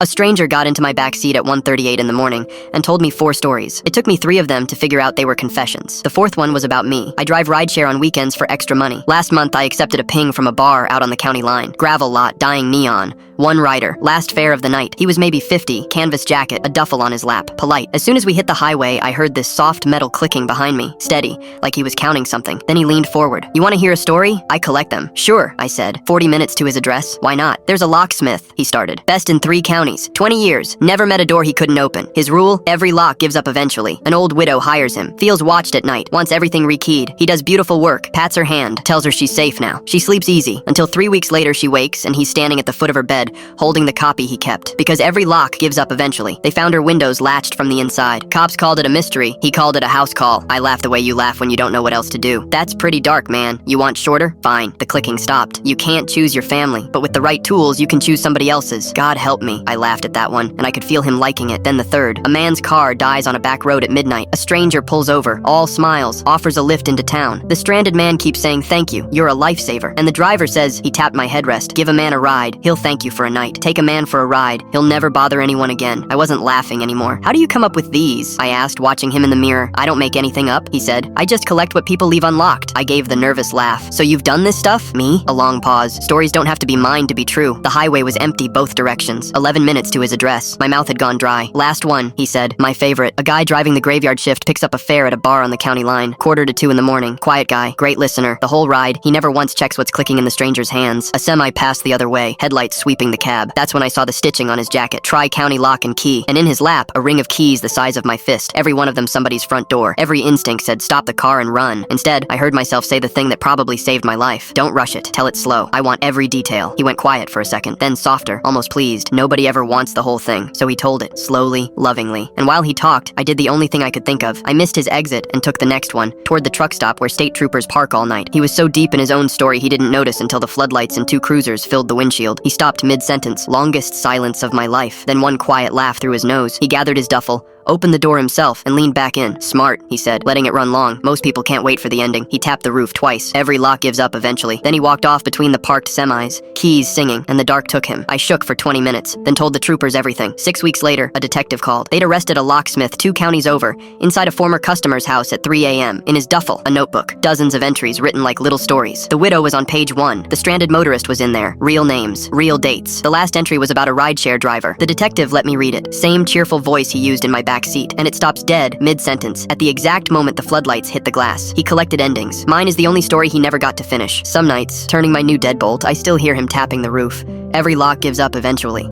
A stranger got into my back seat at 1:38 in the morning and told me 4 stories. It took me 3 of them to figure out they were confessions. The 4th one was about me. I drive rideshare on weekends for extra money. Last month, I accepted a ping from a bar out on the county line. Gravel lot, dying neon. One rider. Last fare of the night. He was maybe 50, canvas jacket, a duffel on his lap. Polite. As soon as we hit the highway, I heard this soft metal clicking behind me. Steady, like he was counting something. Then he leaned forward. You want to hear a story? I collect them. Sure, I said. 40 minutes to his address. Why not? There's a locksmith, he started. Best in 3 counties. 20 years. Never met a door he couldn't open. His rule? Every lock gives up eventually. An old widow hires him. Feels watched at night. Wants everything rekeyed. He does beautiful work. Pats her hand. Tells her she's safe now. She sleeps easy. Until 3 weeks later she wakes and he's standing at the foot of her bed, holding the copy he kept. Because every lock gives up eventually. They found her windows latched from the inside. Cops called it a mystery. He called it a house call. I laugh the way you laugh when you don't know what else to do. That's pretty dark, man. You want shorter? Fine. The clicking stopped. You can't choose your family, but with the right tools, you can choose somebody else's. God help me. I laughed at that one, and I could feel him liking it. Then the 3rd. A man's car dies on a back road at midnight. A stranger pulls over, all smiles, offers a lift into town. The stranded man keeps saying, "Thank you. You're a lifesaver." And the driver says, he tapped my headrest. Give a man a ride. He'll thank you for a night. Take a man for a ride. He'll never bother anyone again. I wasn't laughing anymore. How do you come up with these? I asked, watching him in the mirror. I don't make anything up, he said. I just collect what people leave unlocked. I gave the nervous laugh. So you've done this stuff? Me? A long pause. Stories don't have to be mine to be true. The highway was empty both directions. 11 minutes to his address. My mouth had gone dry. Last one, he said. My favorite. A guy driving the graveyard shift picks up a fare at a bar on the county line. 1:45 in the morning. Quiet guy. Great listener. The whole ride. He never once checks what's clicking in the stranger's hands. A semi passed the other way. Headlights sweeping the cab. That's when I saw the stitching on his jacket. Tri-county lock and key. And in his lap, a ring of keys the size of my fist. Every one of them somebody's front door. Every instinct said stop the car and run. Instead, I heard myself say the thing that probably saved my life. Don't rush it. Tell it slow. I want every detail. He went quiet for a second, then softer, almost pleased. Nobody ever wants the whole thing. So he told it, slowly, lovingly. And while he talked, I did the only thing I could think of. I missed his exit and took the next one, toward the truck stop where state troopers park all night. He was so deep in his own story he didn't notice until the floodlights and 2 cruisers filled the windshield. He stopped mid-sentence. Longest silence of my life. Then one quiet laugh through his nose. He gathered his duffel, opened the door himself, and leaned back in. Smart, he said, letting it run long. Most people can't wait for the ending. He tapped the roof twice. Every lock gives up eventually. Then he walked off between the parked semis, keys singing, and the dark took him. I shook for 20 minutes, then told the troopers everything. 6 weeks later, a detective called. They'd arrested a locksmith 2 counties over, inside a former customer's house at 3 a.m. In his duffel, a notebook. Dozens of entries written like little stories. The widow was on page 1. The stranded motorist was in there. Real names, real dates. The last entry was about a rideshare driver. The detective let me read it. Same cheerful voice he used in my back seat, and it stops dead, mid-sentence, at the exact moment the floodlights hit the glass. He collected endings. Mine is the only story he never got to finish. Some nights, turning my new deadbolt, I still hear him tapping the roof. Every lock gives up eventually.